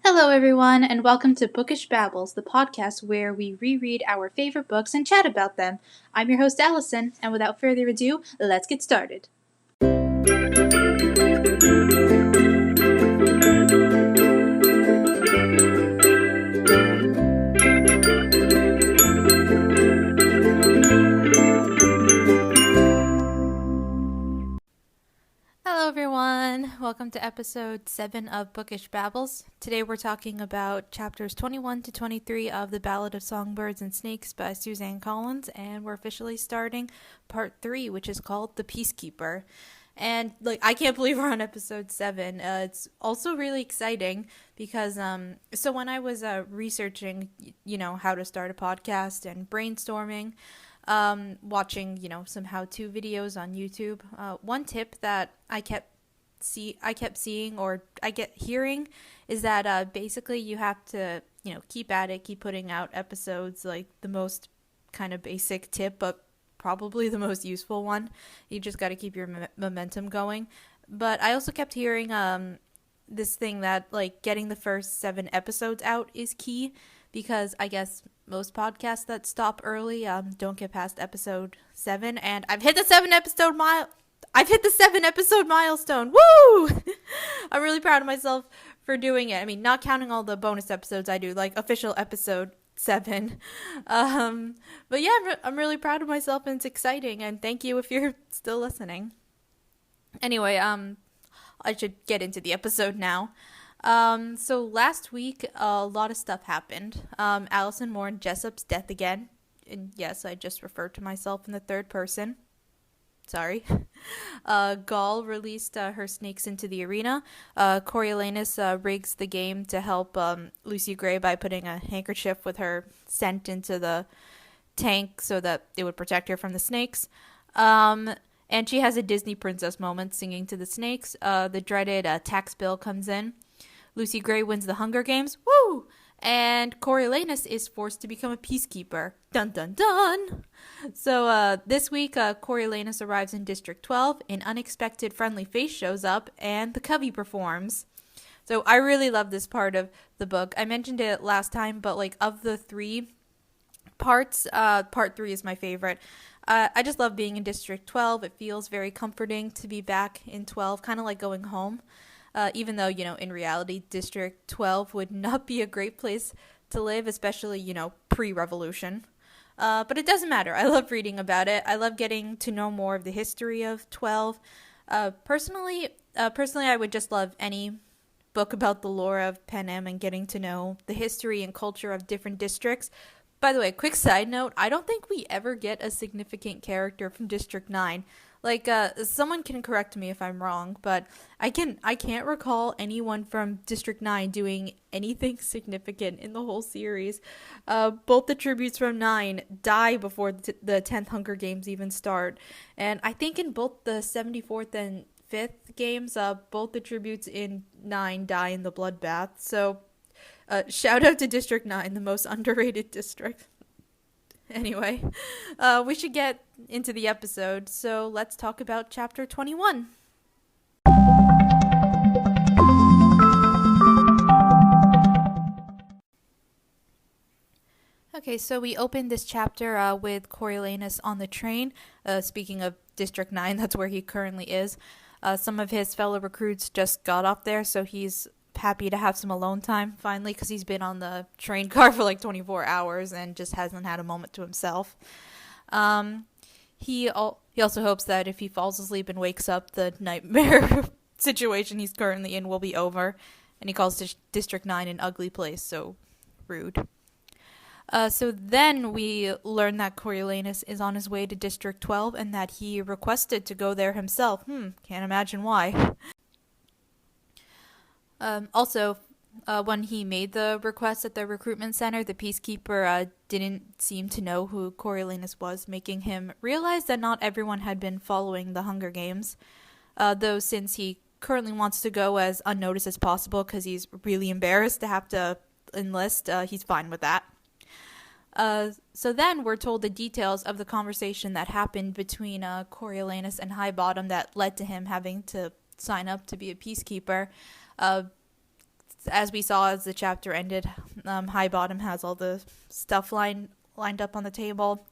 Hello, everyone, and welcome to Bookish Babbles, the podcast where we reread our favorite books and chat about them. I'm your host, Alyson, and without further ado, let's get started. Hello, everyone. Welcome to episode 7 of Bookish Babbles. Today we're talking about chapters 21 to 23 of The Ballad of Songbirds and Snakes by Suzanne Collins, and we're officially starting part 3, which is called The Peacekeeper. And, I can't believe we're on episode 7. It's also really exciting because, so when I was researching, how to start a podcast and brainstorming, watching, some how-to videos on YouTube. One tip that I kept seeing or I get hearing is that basically you have to, keep at it, keep putting out episodes, like the most kind of basic tip, but probably the most useful one. You just got to keep your momentum going. But I also kept hearing this thing that getting the first 7 episodes out is key, because I guess most podcasts that stop early don't get past episode 7, and I've hit the 7 episode milestone. Woo! I'm really proud of myself for doing it. I mean, not counting all the bonus episodes I do, like official episode 7. But yeah, I'm really proud of myself, and it's exciting, and thank you if you're still listening. Anyway, I should get into the episode now. So last week, a lot of stuff happened. Alyson mourned Jessup's death again. And yes, I just referred to myself in the third person. Sorry. Gall released her snakes into the arena. Coriolanus rigs the game to help Lucy Gray by putting a handkerchief with her scent into the tank so that it would protect her from the snakes. And she has a Disney princess moment singing to the snakes. The dreaded tax bill comes in. Lucy Gray wins the Hunger Games. Woo! And Coriolanus is forced to become a peacekeeper. Dun dun dun! So this week, Coriolanus arrives in District 12. An unexpected friendly face shows up, and the Covey performs. So I really love this part of the book. I mentioned it last time, but of the 3 parts, part 3 is my favorite. I just love being in District 12. It feels very comforting to be back in 12, kind of like going home. Even though, in reality, District 12 would not be a great place to live, especially, pre-revolution. But it doesn't matter. I love reading about it. I love getting to know more of the history of 12. Personally, I would just love any book about the lore of Panem and getting to know the history and culture of different districts. By the way, quick side note, I don't think we ever get a significant character from District 9. Someone can correct me if I'm wrong, but I can't recall anyone from District 9 doing anything significant in the whole series. Both the tributes from 9 die before the 10th Hunger Games even start. And I think in both the 74th and 5th games, both the tributes in 9 die in the bloodbath. So, shout out to District 9, the most underrated district. Anyway, we should get into the episode, so let's talk about chapter 21. Okay, so we opened this chapter with Coriolanus on the train. Speaking of District 9, that's where he currently is. Some of his fellow recruits just got off there, so he's happy to have some alone time finally, because he's been on the train car for 24 hours and just hasn't had a moment to himself. He also hopes that if he falls asleep and wakes up, the nightmare situation he's currently in will be over, and he calls District 9 an ugly place, so rude. So then we learn that Coriolanus is on his way to District 12 and that he requested to go there himself. Can't imagine why. Also, when he made the request at the recruitment center, the peacekeeper didn't seem to know who Coriolanus was, making him realize that not everyone had been following the Hunger Games. Though since he currently wants to go as unnoticed as possible because he's really embarrassed to have to enlist, he's fine with that. So then we're told the details of the conversation that happened between Coriolanus and Highbottom that led to him having to sign up to be a peacekeeper. as we saw as the chapter ended, Highbottom has all the stuff lined up on the table.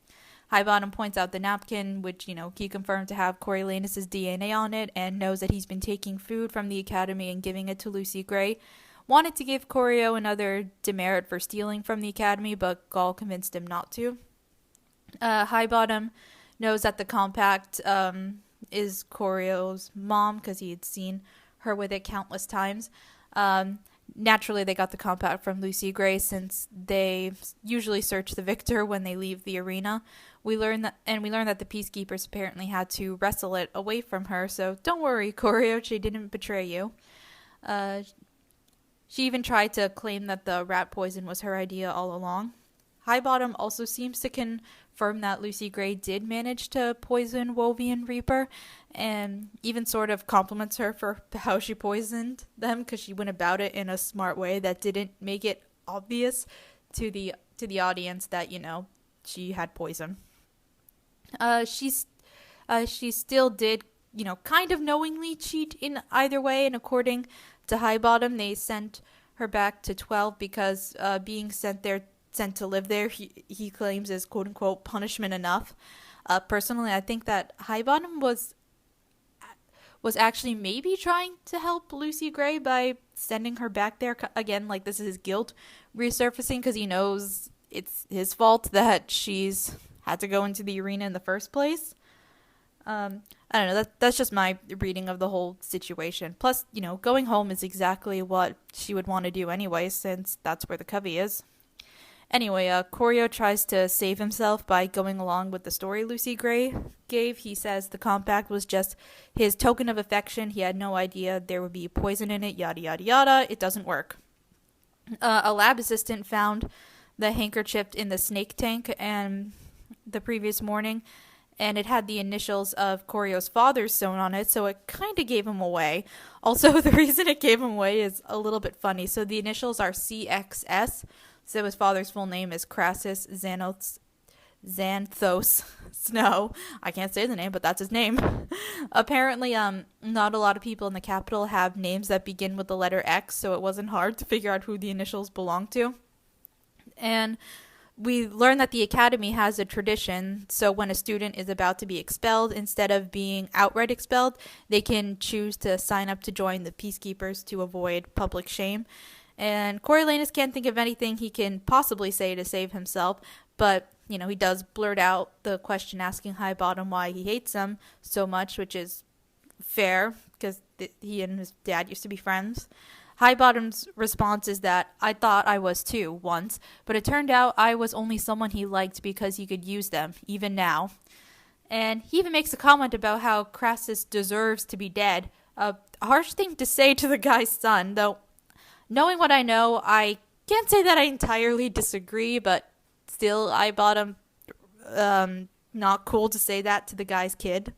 Highbottom points out the napkin, which, he confirmed to have Coriolanus' DNA on it, and knows that he's been taking food from the academy and giving it to Lucy Gray. Wanted to give Corio another demerit for stealing from the academy, but Gall convinced him not to. Highbottom knows that the compact is Corio's mom, because he had seen her with it countless times. Naturally, they got the compact from Lucy Gray, since they usually search the victor when they leave the arena. We learn that the peacekeepers apparently had to wrestle it away from her, so don't worry, Corio, she didn't betray you. She even tried to claim that the rat poison was her idea all along. Highbottom also seems to confirm that Lucy Gray did manage to poison Wovian Reaper, and even sort of compliments her for how she poisoned them, because she went about it in a smart way that didn't make it obvious to the audience that, she had poison. She still did, kind of knowingly cheat in either way, and according to Highbottom, they sent her back to 12 because being sent to live there, he claims is quote-unquote punishment enough. Personally, I think that Highbottom was actually maybe trying to help Lucy Gray by sending her back there. Again, like, this is his guilt resurfacing, because he knows it's his fault that she's had to go into the arena in the first place. I don't know, that's just my reading of the whole situation. Plus, going home is exactly what she would want to do anyway, since that's where the covey is. Anyway, Corio tries to save himself by going along with the story Lucy Gray gave. He says the compact was just his token of affection. He had no idea there would be poison in it, yada yada yada. It doesn't work. A lab assistant found the handkerchief in the snake tank and the previous morning, and it had the initials of Corio's father sewn on it, so it kind of gave him away. Also, the reason it gave him away is a little bit funny. So the initials are CXS, so his father's full name is Crassus Xanthos Snow. I can't say the name, but that's his name. Apparently, not a lot of people in the capital have names that begin with the letter X, so it wasn't hard to figure out who the initials belong to. And we learn that the academy has a tradition, so when a student is about to be expelled, instead of being outright expelled, they can choose to sign up to join the peacekeepers to avoid public shame. And Coriolanus can't think of anything he can possibly say to save himself, but, he does blurt out the question asking Highbottom why he hates him so much, which is fair, because he and his dad used to be friends. Highbottom's response is that I thought I was too once, but it turned out I was only someone he liked because he could use them, even now. And he even makes a comment about how Crassus deserves to be dead. A harsh thing to say to the guy's son, though. Knowing what I know, I can't say that I entirely disagree, but still, Highbottom, not cool to say that to the guy's kid.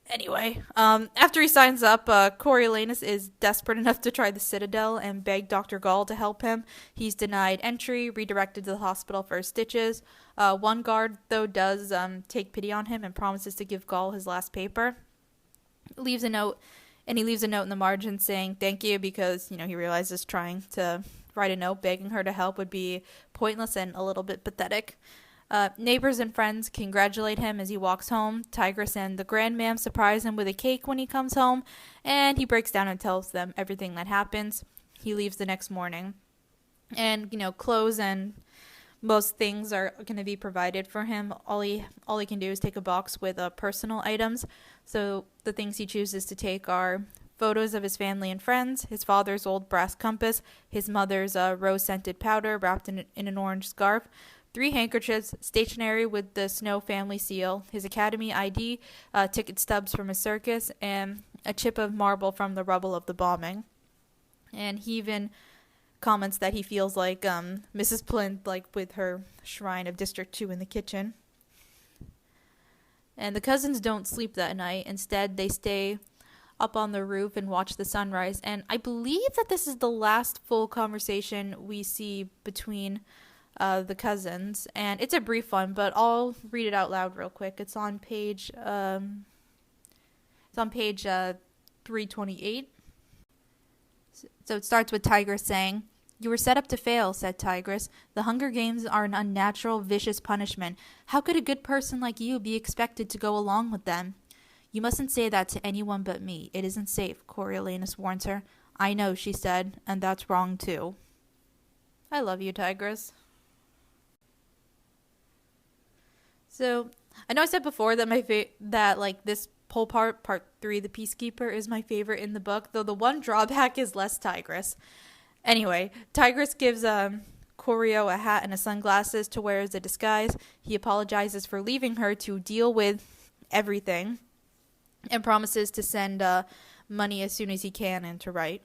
Anyway, after he signs up, Coriolanus is desperate enough to try the Citadel and beg Dr. Gall to help him. He's denied entry, redirected to the hospital for stitches. One guard, though, does take pity on him and promises to give Gall his last paper. Leaves a note in the margin saying thank you, because, he realizes trying to write a note begging her to help would be pointless and a little bit pathetic. Neighbors and friends congratulate him as he walks home. Tigress and the grandmam surprise him with a cake when he comes home, and he breaks down and tells them everything that happens. He leaves the next morning. And, clothes and most things are going to be provided for him. All he can do is take a box with personal items. So the things he chooses to take are photos of his family and friends, his father's old brass compass, his mother's rose-scented powder wrapped in an orange scarf, 3 handkerchiefs, stationery with the Snow family seal, his academy ID, ticket stubs from a circus, and a chip of marble from the rubble of the bombing. And he even comments that he feels like Mrs. Plinth, like with her shrine of District 2 in the kitchen. And the cousins don't sleep that night. Instead, they stay up on the roof and watch the sunrise. And I believe that this is the last full conversation we see between the cousins. And it's a brief one, but I'll read it out loud real quick. It's on page 328. So it starts with Tigress saying, "You were set up to fail," said Tigress. "The Hunger Games are an unnatural, vicious punishment. How could a good person like you be expected to go along with them?" "You mustn't say that to anyone but me. It isn't safe," Coriolanus warns her. "I know," she said, "and that's wrong too." I love you, Tigress. So, I know I said before that this whole part 3, the Peacekeeper, is my favorite in the book, though the one drawback is less Tigress. Anyway, Tigress gives Corio a hat and a sunglasses to wear as a disguise. He apologizes for leaving her to deal with everything and promises to send money as soon as he can and to write.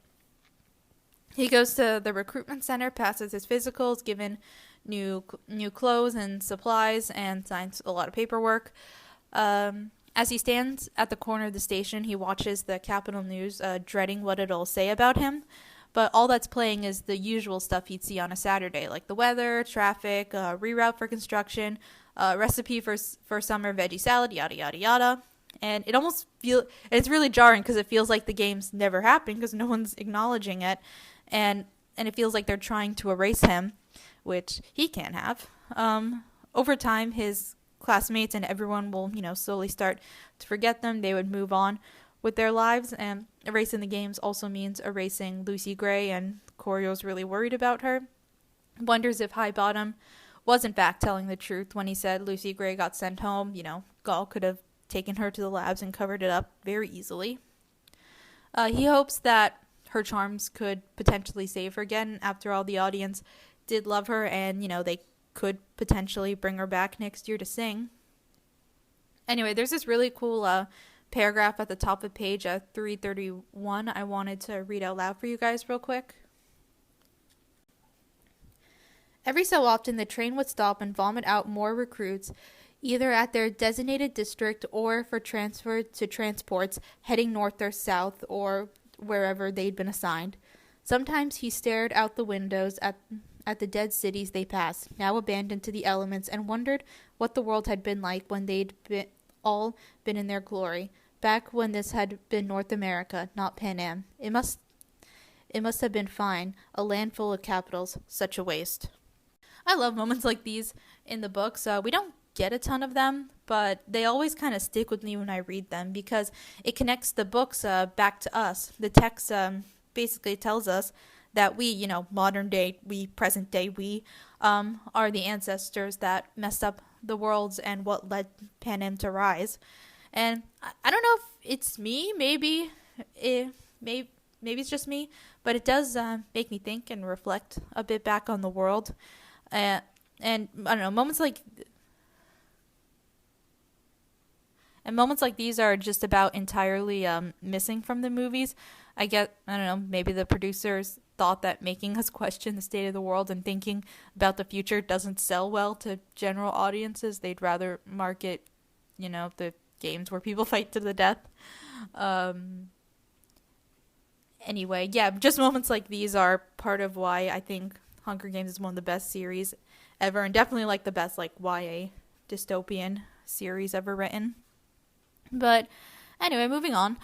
He goes to the recruitment center, passes his physicals, given new clothes and supplies, and signs a lot of paperwork. As he stands at the corner of the station, he watches the Capitol News, dreading what it'll say about him. But all that's playing is the usual stuff he'd see on a Saturday, like the weather, traffic, reroute for construction, recipe for summer veggie salad, yada, yada, yada. And it almost it's really jarring because it feels like the games never happened because no one's acknowledging it. And it feels like they're trying to erase him, which he can't have. Over time, his classmates and everyone will, slowly start to forget them. They would move on with their lives, and erasing the games also means erasing Lucy Gray, and Corio's really worried about her. Wonders if Highbottom was in fact telling the truth when he said Lucy Gray got sent home. Gaul could have taken her to the labs and covered it up very easily. He hopes that her charms could potentially save her again. After all, the audience did love her, and, they could potentially bring her back next year to sing. Anyway, there's this really cool paragraph at the top of page 331 I wanted to read out loud for you guys real quick. Every so often, the train would stop and vomit out more recruits, either at their designated district or for transfer to transports heading north or south or wherever they'd been assigned. Sometimes he stared out the windows at the dead cities they passed, now abandoned to the elements, and wondered what the world had been like when they'd all been in their glory, back when this had been North America, not Pan Am. It must have been fine, a land full of capitals, such a waste. I love moments like these in the books. We don't get a ton of them, but they always kind of stick with me when I read them because it connects the books back to us. The text basically tells us that we, modern day, present day, are the ancestors that messed up the worlds and what led Pan Am to rise. And I don't know if it's me, maybe it's just me, but it does make me think and reflect a bit back on the world. And I don't know, moments like these are just about entirely missing from the movies. I don't know, maybe the producers thought that making us question the state of the world and thinking about the future doesn't sell well to general audiences. They'd rather market, the games where people fight to the death. Anyway, yeah, just moments like these are part of why I think Hunger Games is one of the best series ever, and definitely the best YA dystopian series ever written. But anyway, moving on.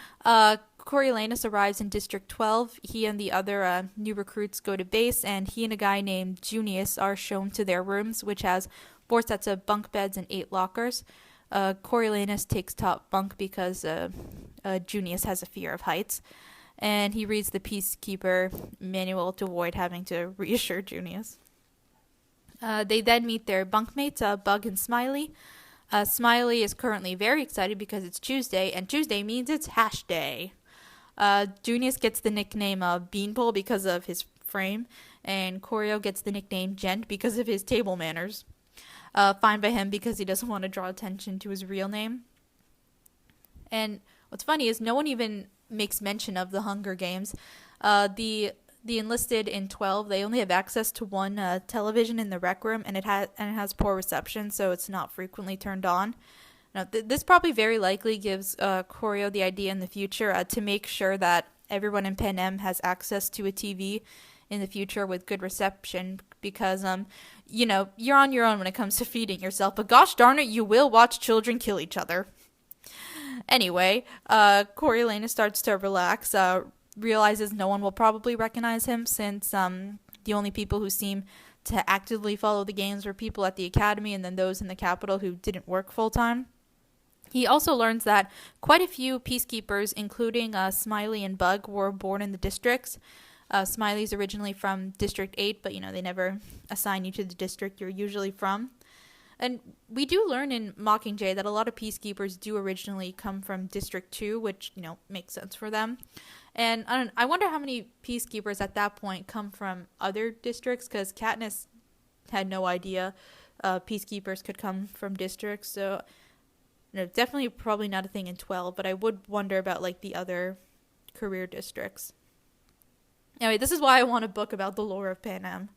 Coriolanus arrives in District 12. He and the other new recruits go to base, and he and a guy named Junius are shown to their rooms, which has 4 sets of bunk beds and 8 lockers. Coriolanus takes top bunk because Junius has a fear of heights, and he reads the Peacekeeper manual to avoid having to reassure Junius. They then meet their bunkmates, Bug and Smiley. Smiley is currently very excited because it's Tuesday, and Tuesday means it's hash day. Junius gets the nickname Beanpole because of his frame, and Corio gets the nickname Gent because of his table manners. Fine by him because he doesn't want to draw attention to his real name. And what's funny is no one even makes mention of the Hunger Games. The enlisted in 12, they only have access to one television in the rec room, and it has poor reception, so it's not frequently turned on. Now, this probably very likely gives Corio the idea in the future to make sure that everyone in Pan Am has access to a TV in the future with good reception, because you're on your own when it comes to feeding yourself, but gosh darn it, you will watch children kill each other. Anyway, Coriolanus starts to relax, realizes no one will probably recognize him since the only people who seem to actively follow the games were people at the academy and then those in the capital who didn't work full-time. He also learns that quite a few peacekeepers, including Smiley and Bug, were born in the districts. Smiley's originally from District 8, but, they never assign you to the district you're usually from. And we do learn in Mockingjay that a lot of peacekeepers do originally come from District 2, which, makes sense for them. And I wonder how many peacekeepers at that point come from other districts, because Katniss had no idea peacekeepers could come from districts. So, definitely probably not a thing in 12, but I would wonder about, the other career districts. Anyway, this is why I want a book about the lore of Panem.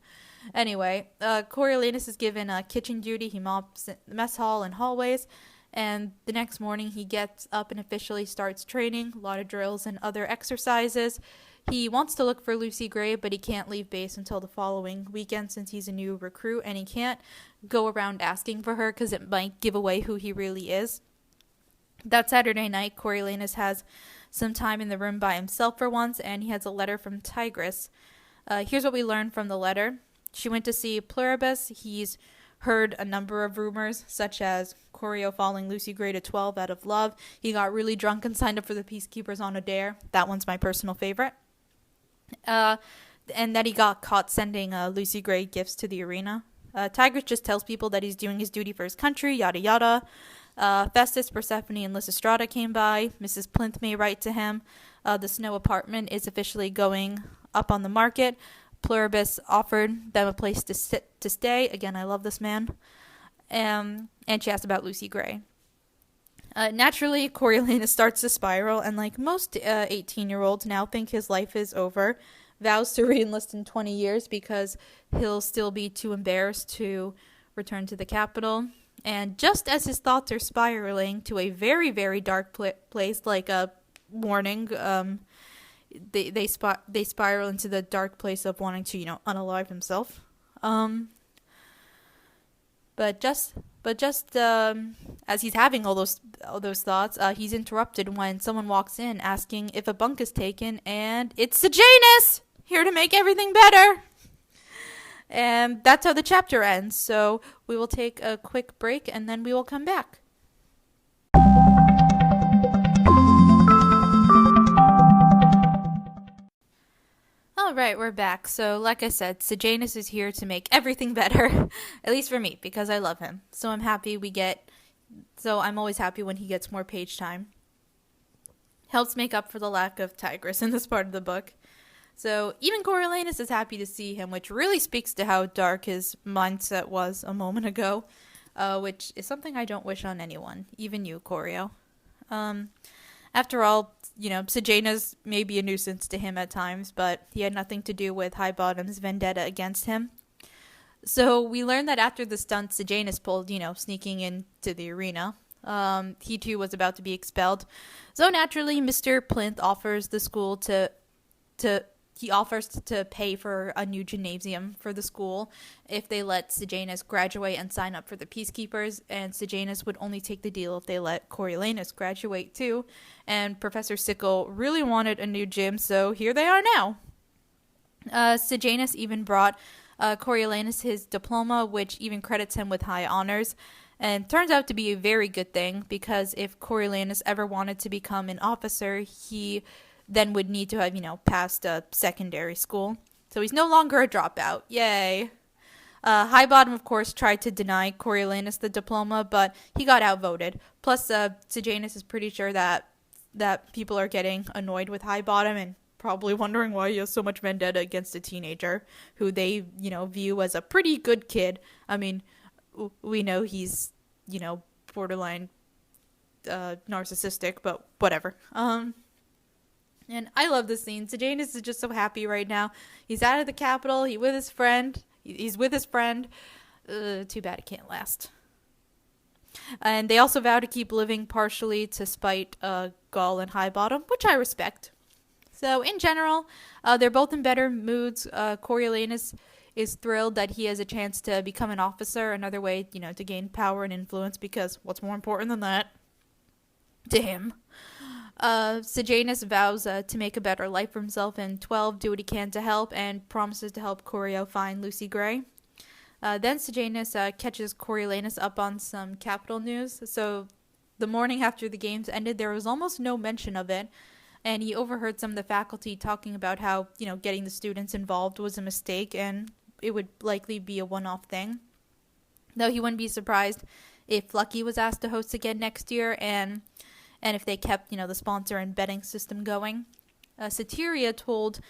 Anyway, Coriolanus is given kitchen duty. He mops the mess hall and hallways. And the next morning, he gets up and officially starts training, a lot of drills and other exercises. He wants to look for Lucy Gray, but he can't leave base until the following weekend since he's a new recruit, and he can't go around asking for her because it might give away who he really is. That Saturday night, Coriolanus has some time in the room by himself for once, and he has a letter from Tigress. Here's what we learn from the letter. She went to see Pluribus. He's heard a number of rumors, such as Corio falling Lucy Gray to 12 out of love. He got really drunk and signed up for the Peacekeepers on a dare. That one's my personal favorite. And that he got caught sending Lucy Gray gifts to the arena. Tigress just tells people that he's doing his duty for his country, yada yada. Festus, Persephone, and Lysistrata came by. Mrs. Plinth may write to him. The Snow apartment is officially going up on the market. Pluribus offered them a place to stay. Again, I love this man. And she asked about Lucy Gray. Naturally, Coriolanus starts to spiral, and like most 18-year-olds now think his life is over, vows to re-enlist in 20 years because he'll still be too embarrassed to return to the capital. And just as his thoughts are spiraling to a very, very dark place, like a warning, they spiral into the dark place of wanting to, unalive himself. But just as he's having all those thoughts, he's interrupted when someone walks in asking if a bunk is taken, and it's Sejanus, here to make everything better. And that's how the chapter ends. So we will take a quick break, and then we will come back. Alright, we're back. So, like I said, Sejanus is here to make everything better. At least for me, because I love him. So I'm always happy when he gets more page time. Helps make up for the lack of Tigress in this part of the book. So even Coriolanus is happy to see him, which really speaks to how dark his mindset was a moment ago, which is something I don't wish on anyone, even you, Corio. After all, Sejanus may be a nuisance to him at times, but he had nothing to do with Highbottom's vendetta against him. So we learned that after the stunt Sejanus pulled, sneaking into the arena, he too was about to be expelled. So naturally, Mr. Plinth offers the school to pay for a new gymnasium for the school if they let Sejanus graduate and sign up for the Peacekeepers, and Sejanus would only take the deal if they let Coriolanus graduate too. And Professor Sickle really wanted a new gym, so here they are now. Sejanus even brought Coriolanus his diploma, which even credits him with high honors, and turns out to be a very good thing, because if Coriolanus ever wanted to become an officer, he then would need to have, passed a secondary school. So he's no longer a dropout. Yay. Highbottom, of course, tried to deny Coriolanus the diploma, but he got outvoted. Plus, Sejanus is pretty sure that people are getting annoyed with Highbottom and probably wondering why he has so much vendetta against a teenager who they, view as a pretty good kid. I mean, we know he's, borderline narcissistic, but whatever. And I love this scene. Sejanus is just so happy right now. He's out of the capital. He's with his friend. Too bad it can't last. And they also vow to keep living partially to spite Gaul and Highbottom, which I respect. So in general, they're both in better moods. Coriolanus is thrilled that he has a chance to become an officer, another way, to gain power and influence, because what's more important than that to him? Sejanus vows to make a better life for himself, and 12 do what he can to help, and promises to help Corio find Lucy Gray. Then Sejanus catches Coriolanus up on some Capitol news. So the morning after the games ended, there was almost no mention of it, and he overheard some of the faculty talking about how, getting the students involved was a mistake, and it would likely be a one-off thing. Though he wouldn't be surprised if Lucky was asked to host again next year, and if they kept, the sponsor and betting system going. Satyria told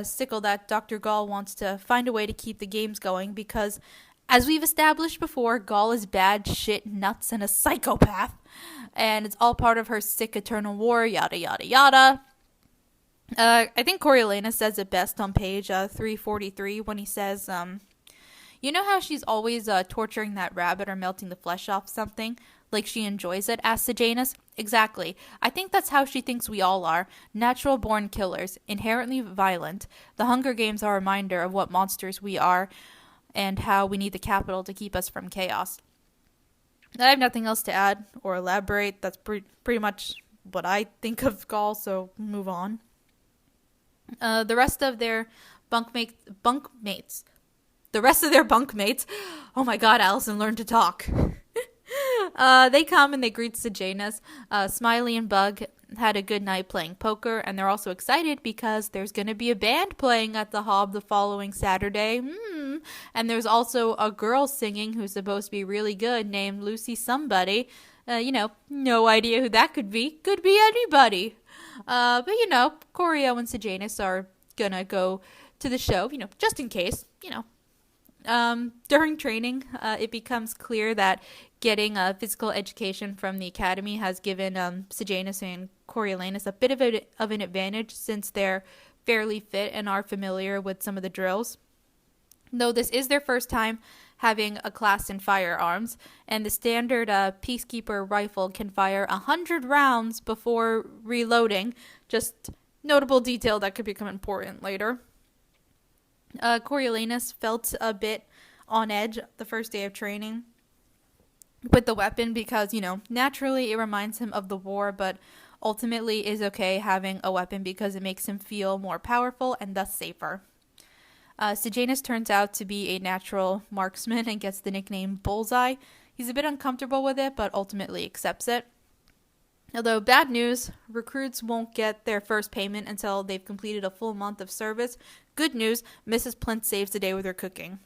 Sickle that Dr. Gall wants to find a way to keep the games going because, as we've established before, Gall is bad shit, nuts, and a psychopath. And it's all part of her sick eternal war, yada, yada, yada. I think Coriolanus says it best on page 343 when he says, you know how she's always torturing that rabbit or melting the flesh off something? Like she enjoys it, asked Sejanus. Exactly. I think that's how she thinks we all are. Natural-born killers, inherently violent. The Hunger Games are a reminder of what monsters we are and how we need the Capitol to keep us from chaos. I have nothing else to add or elaborate. That's pretty much what I think of Gall, so move on. The rest of their bunkmates. Oh my god, Alyson, learn to talk. They come and they greet Sejanus. Smiley and Bug had a good night playing poker, and they're also excited because there's going to be a band playing at the Hob the following Saturday. And there's also a girl singing who's supposed to be really good named Lucy somebody. No idea who that could be. Could be anybody. But Corio and Sejanus are going to go to the show, just in case, During training, it becomes clear that getting a physical education from the academy has given Sejanus and Coriolanus a bit of an advantage since they're fairly fit and are familiar with some of the drills. Though this is their first time having a class in firearms, and the standard Peacekeeper rifle can fire 100 rounds before reloading. Just notable detail that could become important later. Coriolanus felt a bit on edge the first day of training with the weapon because, naturally it reminds him of the war, but ultimately is okay having a weapon because it makes him feel more powerful and thus safer. Sejanus turns out to be a natural marksman and gets the nickname Bullseye. He's a bit uncomfortable with it, but ultimately accepts it. Although bad news, recruits won't get their first payment until they've completed a full month of service. Good news, Mrs. Plint saves the day with her cooking.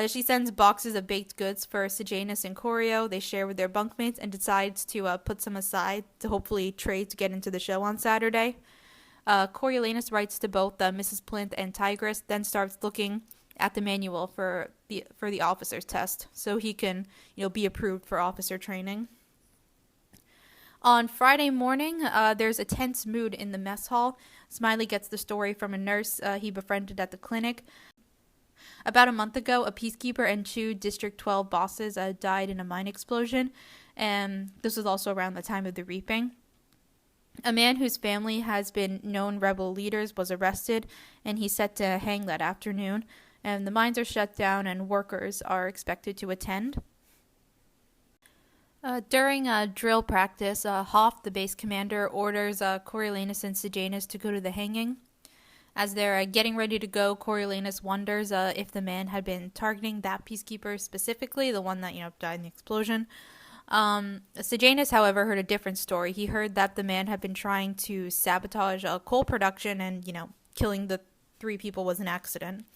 She sends boxes of baked goods for Sejanus and Corio. They share with their bunkmates and decides to put some aside to hopefully trade to get into the show on Saturday. Coriolanus writes to both Mrs. Plint and Tigress, then starts looking at the manual for the officer's test so he can be approved for officer training. On Friday morning, there's a tense mood in the mess hall. Smiley gets the story from a nurse he befriended at the clinic. About a month ago, a peacekeeper and 2 District 12 bosses died in a mine explosion, and this was also around the time of the reaping. A man whose family has been known rebel leaders was arrested, and he's set to hang that afternoon, and the mines are shut down and workers are expected to attend. During drill practice, Hoff, the base commander, orders Coriolanus and Sejanus to go to the hanging. As they're getting ready to go, Coriolanus wonders if the man had been targeting that peacekeeper specifically, the one that died in the explosion. Sejanus, however, heard a different story. He heard that the man had been trying to sabotage coal production, and killing the 3 people was an accident.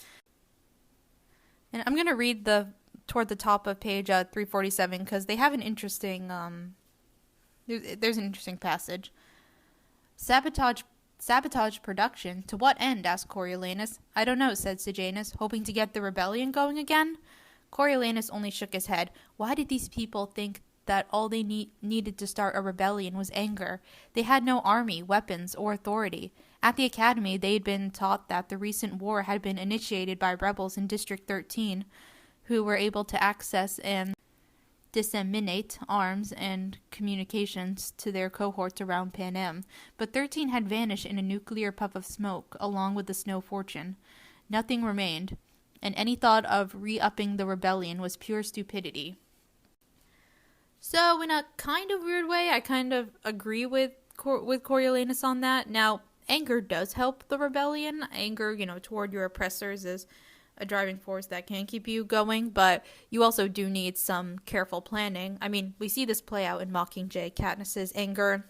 And I'm gonna read toward the top of page 347 because they have an interesting there's an interesting passage. Sabotage production? To what end? Asked Coriolanus. I don't know, said Sejanus, hoping to get the rebellion going again. Coriolanus only shook his head. Why did these people think that all they needed to start a rebellion was anger? They had no army, weapons, or authority. At the academy, they'd been taught that the recent war had been initiated by rebels in District 13, who were able to access and disseminate arms and communications to their cohorts around Pan Am. But 13 had vanished in a nuclear puff of smoke, along with the snow fortune. Nothing remained, and any thought of re-upping the rebellion was pure stupidity. So, in a kind of weird way, I kind of agree with with Coriolanus on that. Now, anger does help the rebellion. Anger, toward your oppressors is a driving force that can keep you going, but you also do need some careful planning. I mean, we see this play out in Mockingjay. Katniss's anger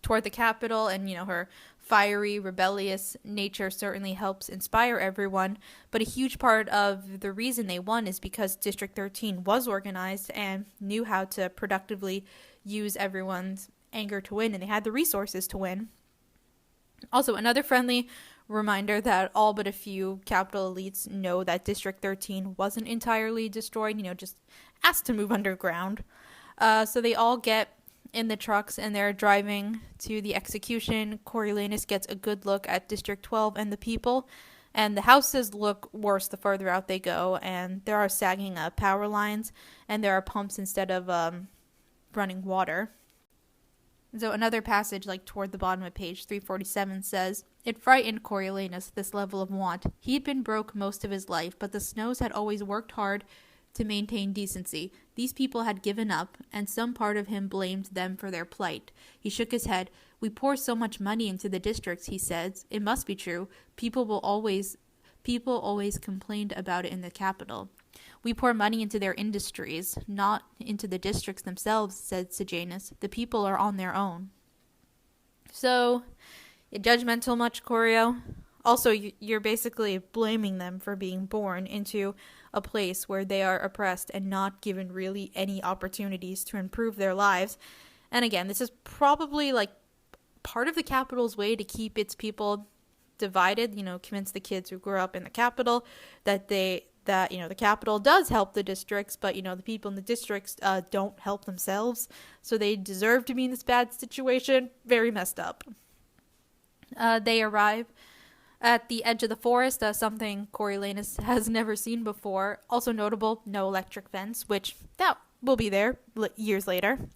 toward the capital and, her fiery, rebellious nature certainly helps inspire everyone, but a huge part of the reason they won is because District 13 was organized and knew how to productively use everyone's anger to win, and they had the resources to win. Also, another friendly reminder that all but a few capital elites know that District 13 wasn't entirely destroyed, just asked to move underground. So they all get in the trucks and they're driving to the execution. Coriolanus gets a good look at District 12 and the people, and the houses look worse the further out they go, and there are sagging power lines, and there are pumps instead of running water. So another passage, like toward the bottom of page 347, says, "It frightened Coriolanus, this level of want. He'd been broke most of his life, but the Snows had always worked hard to maintain decency. These people had given up, and some part of him blamed them for their plight. He shook his head. We pour so much money into the districts, he said. It must be true. People always complained about it in the capital. We pour money into their industries, not into the districts themselves, said Sejanus. The people are on their own." So, judgmental much, Corio? Also, you're basically blaming them for being born into a place where they are oppressed and not given really any opportunities to improve their lives. And again, this is probably like part of the capital's way to keep its people divided, convince the kids who grew up in the capital that the capital does help the districts, but, the people in the districts don't help themselves. So they deserve to be in this bad situation. Very messed up. They arrive at the edge of the forest, something Coriolanus has never seen before. Also notable, no electric fence, which that will be there years later.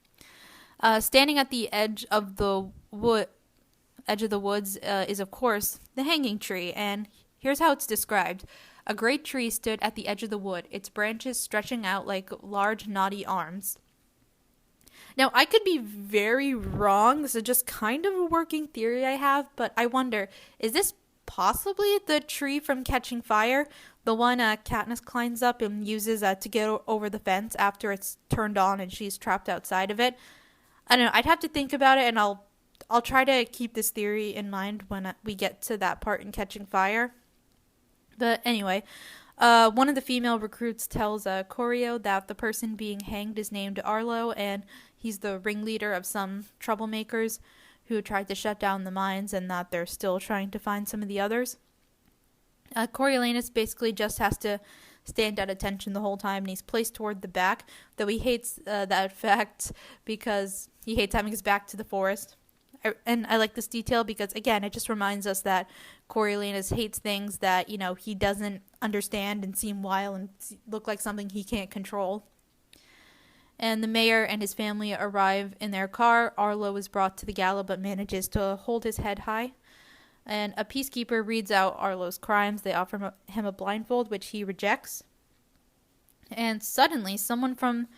Standing at the edge of the woods is, of course, the hanging tree, and here's how it's described. A great tree stood at the edge of the wood, its branches stretching out like large knotty arms. Now, I could be very wrong. This is just kind of a working theory I have, but I wonder, is this possibly the tree from Catching Fire? The one Katniss climbs up and uses to get over the fence after it's turned on and she's trapped outside of it? I don't know. I'd have to think about it, and I'll try to keep this theory in mind when we get to that part in Catching Fire. But anyway, one of the female recruits tells Corio that the person being hanged is named Arlo, and he's the ringleader of some troublemakers who tried to shut down the mines, and that they're still trying to find some of the others. Coriolanus basically just has to stand at attention the whole time, and he's placed toward the back, though he hates that fact because he hates having his back to the forest. And I like this detail because, again, it just reminds us that Coriolanus hates things that, he doesn't understand and seem wild and look like something he can't control. And the mayor and his family arrive in their car. Arlo is brought to the gala but manages to hold his head high. And a peacekeeper reads out Arlo's crimes. They offer him a blindfold, which he rejects. And suddenly, someone from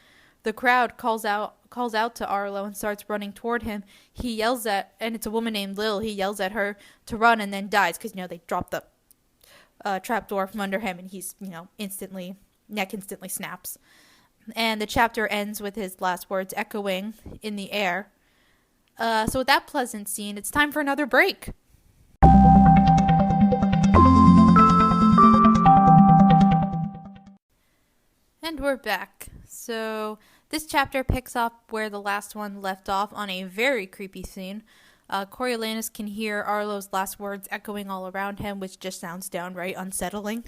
the crowd calls out to Arlo and starts running toward him. He yells and it's a woman named Lil. He yells at her to run and then dies because, they drop the trapdoor from under him, and he's, instantly snaps. And the chapter ends with his last words echoing in the air. So with that pleasant scene, it's time for another break. And we're back. So this chapter picks up where the last one left off on a very creepy scene. Coriolanus can hear Arlo's last words echoing all around him, which just sounds downright unsettling.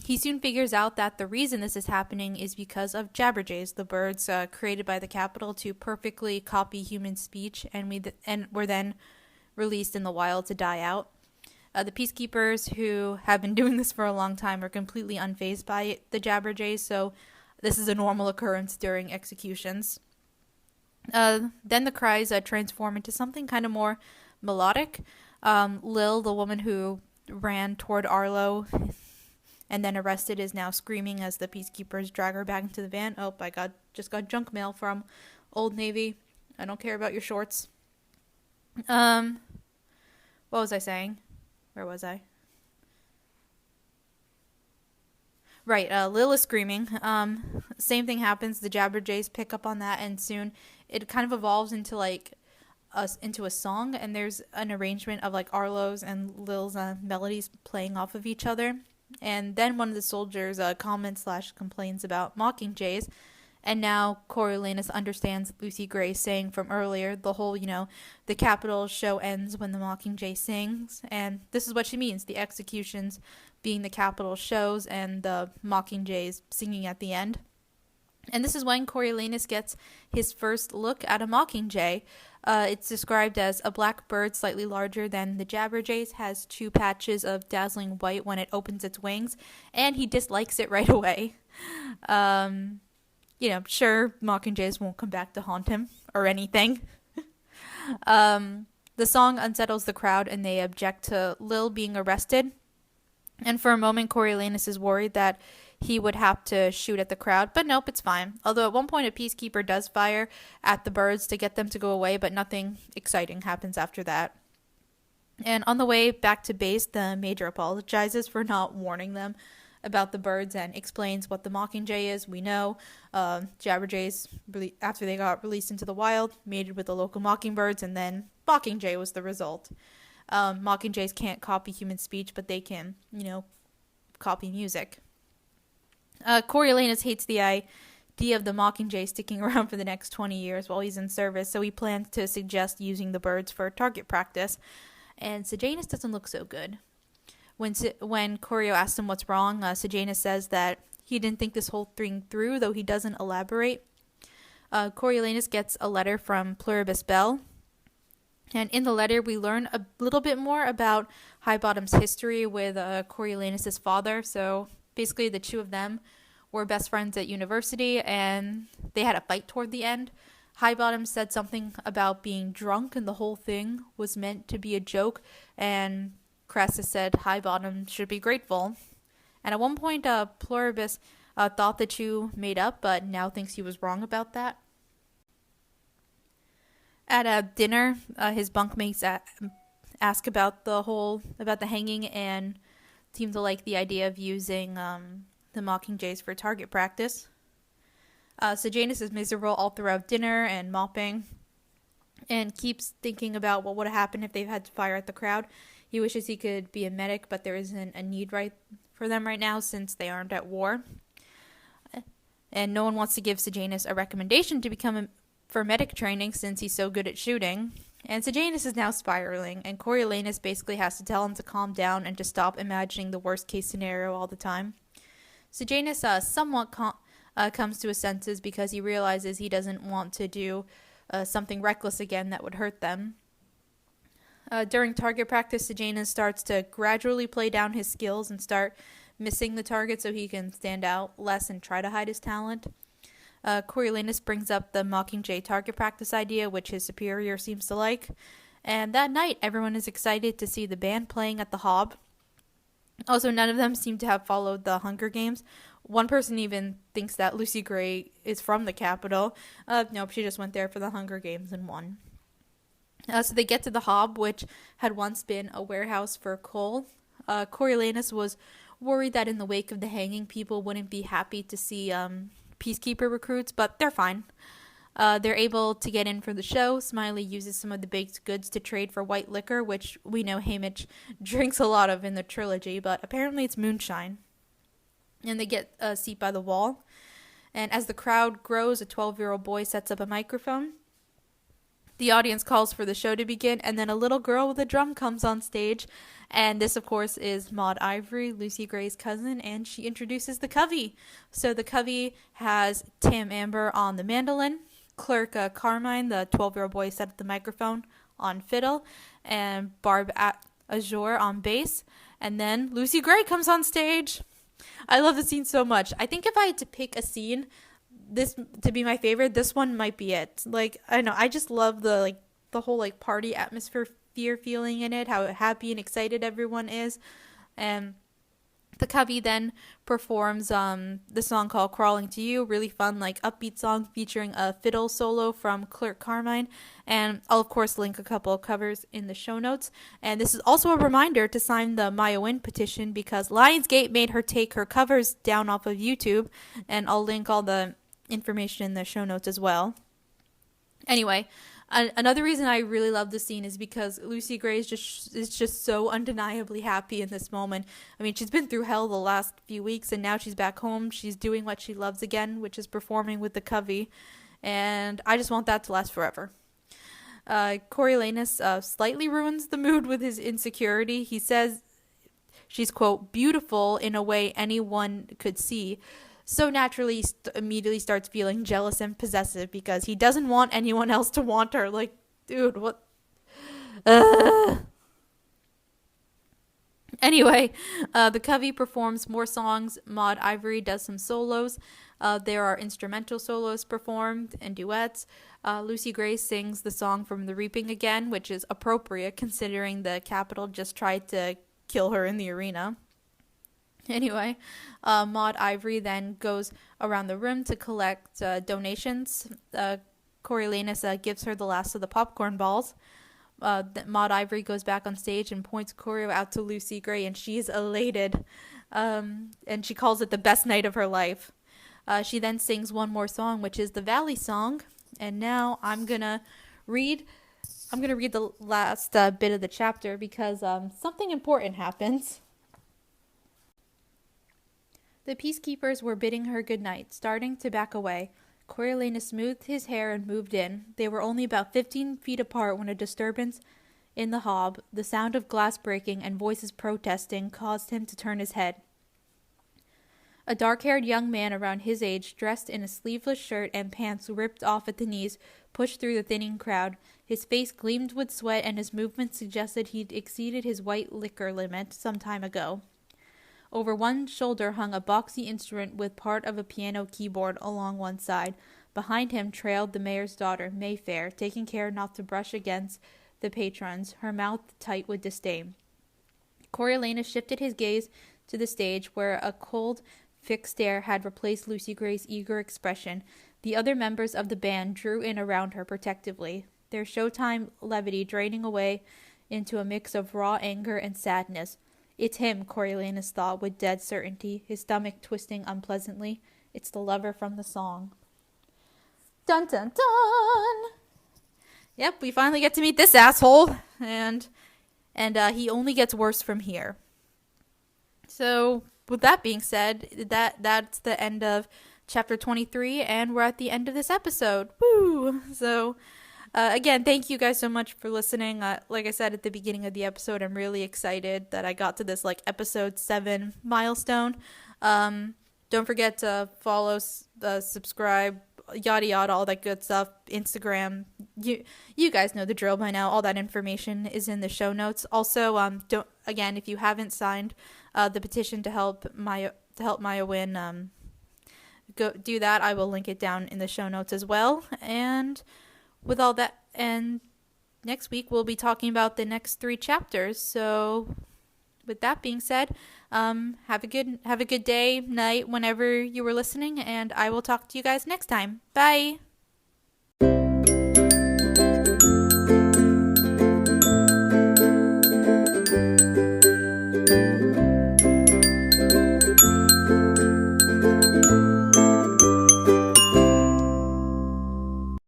He soon figures out that the reason this is happening is because of Jabberjays, the birds created by the capital to perfectly copy human speech, and were then released in the wild to die out. The peacekeepers, who have been doing this for a long time, are completely unfazed by the Jabberjays, so this is a normal occurrence during executions. Then the cries transform into something kind of more melodic. Lil, the woman who ran toward Arlo and then arrested, is now screaming as the peacekeepers drag her back into the van. Oh, just got junk mail from Old Navy. I don't care about your shorts. Um, what was I saying? Where was I? Right, Lil is screaming. Same thing happens. The Jabberjays pick up on that, and soon it kind of evolves into into a song. And there's an arrangement of like Arlo's and Lil's melodies playing off of each other. And then one of the soldiers comments slash complains about mockingjays. And now Coriolanus understands Lucy Gray's saying from earlier, the whole, the capital show ends when the Mockingjay sings. And this is what she means, the executions being the capital shows and the Mockingjays singing at the end. And this is when Coriolanus gets his first look at a mockingjay. It's described as a black bird slightly larger than the Jabberjays, has 2 patches of dazzling white when it opens its wings, and he dislikes it right away. Sure, mockingjays won't come back to haunt him or anything. The song unsettles the crowd, and they object to Lil being arrested. And for a moment, Coriolanus is worried that he would have to shoot at the crowd, but nope, it's fine. Although at one point a peacekeeper does fire at the birds to get them to go away, but nothing exciting happens after that. And on the way back to base, the major apologizes for not warning them about the birds and explains what the mockingjay is. We know Jabberjays, after they got released into the wild, mated with the local mockingbirds, and then mockingjay was the result. Mockingjays can't copy human speech, but they can, copy music. Coriolanus hates the idea of the mockingjay sticking around for the next 20 years while he's in service, so he plans to suggest using the birds for target practice. And Sejanus doesn't look so good. When Corio asks him what's wrong, Sejanus says that he didn't think this whole thing through, though he doesn't elaborate. Coriolanus gets a letter from Pluribus Bell, and in the letter we learn a little bit more about Highbottom's history with Coriolanus' father. So basically the 2 of them were best friends at university, and they had a fight toward the end. Highbottom said something about being drunk, and the whole thing was meant to be a joke, and Crassus said Highbottom should be grateful. And at one point, Pluribus thought the 2 made up, but now thinks he was wrong about that. At dinner, his bunkmates ask about the hanging, and seem to like the idea of using the mockingjays for target practice. Sejanus is miserable all throughout dinner and mopping, and keeps thinking about what would have happened if they had to fire at the crowd. He wishes he could be a medic, but there isn't a need for them right now since they aren't at war. And no one wants to give Sejanus a recommendation to become for medic training since he's so good at shooting. And Sejanus is now spiraling, and Coriolanus basically has to tell him to calm down and to stop imagining the worst case scenario all the time. Sejanus somewhat comes to his senses because he realizes he doesn't want to do something reckless again that would hurt them. During target practice, Sejanus starts to gradually play down his skills and start missing the target so he can stand out less and try to hide his talent. Coriolanus brings up the Mockingjay target practice idea, which his superior seems to like. And that night, everyone is excited to see the band playing at the Hob. Also, none of them seem to have followed the Hunger Games. One person even thinks that Lucy Gray is from the capital. Nope, she just went there for the Hunger Games and won. So they get to the Hob, which had once been a warehouse for coal. Coriolanus was worried that in the wake of the hanging, people wouldn't be happy to see peacekeeper recruits, but they're fine. They're able to get in for the show. Smiley uses some of the baked goods to trade for white liquor, which we know Haymitch drinks a lot of in the trilogy, but apparently it's moonshine. And they get a seat by the wall. And as the crowd grows, a 12-year-old boy sets up a microphone. The audience calls for the show to begin, and then a little girl with a drum comes on stage. And this, of course, is Maud Ivory, Lucy Gray's cousin, and she introduces the Covey. So the Covey has Tam Amber on the mandolin, Clerk Carmine, the 12-year-old boy, set up the microphone on fiddle, and Barb Azure on bass. And then Lucy Gray comes on stage. I love the scene so much. I think if I had to pick a scene this to be my favorite, this one might be it. Like, I don't know, I just love the whole party atmosphere feeling in it, how happy and excited everyone is. And The Cubby then performs the song called Crawling to You, really fun, like upbeat song featuring a fiddle solo from Clerk Carmine. And I'll, of course, link a couple of covers in the show notes. And this is also a reminder to sign the Maya Win petition because Lionsgate made her take her covers down off of YouTube. And I'll link all the information in the show notes as well. Anyway, another reason I really love this scene is because Lucy Gray is just so undeniably happy in this moment. I mean, she's been through hell the last few weeks, and now she's back home. She's doing what she loves again, which is performing with the Covey, and I just want that to last forever. Coriolanus slightly ruins the mood with his insecurity. He says she's, quote, beautiful in a way anyone could see. So naturally, he immediately starts feeling jealous and possessive because he doesn't want anyone else to want her. Like, dude, what? Anyway, the Covey performs more songs. Maud Ivory does some solos. There are instrumental solos performed and duets. Lucy Gray sings the song from The Reaping again, which is appropriate considering the Capitol just tried to kill her in the arena. Anyway, Maud Ivory then goes around the room to collect donations. Coriolanus gives her the last of the popcorn balls. Maud Ivory goes back on stage and points Corio out to Lucy Gray, and she's elated. And she calls it the best night of her life. She then sings one more song, which is the Valley Song. And now I'm gonna read the last bit of the chapter because something important happens. The peacekeepers were bidding her good night, starting to back away. Coriolanus smoothed his hair and moved in. They were only about 15 feet apart when a disturbance in the hob, the sound of glass breaking and voices protesting, caused him to turn his head. A dark-haired young man around his age, dressed in a sleeveless shirt and pants ripped off at the knees, pushed through the thinning crowd. His face gleamed with sweat and his movements suggested he'd exceeded his white liquor limit some time ago. Over one shoulder hung a boxy instrument with part of a piano keyboard along one side. Behind him trailed the mayor's daughter, Mayfair, taking care not to brush against the patrons, her mouth tight with disdain. Coriolanus shifted his gaze to the stage, where a cold, fixed stare had replaced Lucy Gray's eager expression. The other members of the band drew in around her protectively, their showtime levity draining away into a mix of raw anger and sadness. It's him, Coriolanus thought with dead certainty, his stomach twisting unpleasantly. It's the lover from the song. Dun dun dun! Yep, we finally get to meet this asshole, and he only gets worse from here. So, with that being said, that's the end of chapter 23, and we're at the end of this episode. Woo! So, again, thank you guys so much for listening. Like I said at the beginning of the episode, I'm really excited that I got to this episode 7 milestone. Don't forget to follow, subscribe, yada yada, all that good stuff. Instagram, you guys know the drill by now. All that information is in the show notes. Also, if you haven't signed the petition to help Maya win, go do that. I will link it down in the show notes as well. And with all that, and next week we'll be talking about the next 3 chapters. So, with that being said, have a good day, night, whenever you were listening, and I will talk to you guys next time. Bye.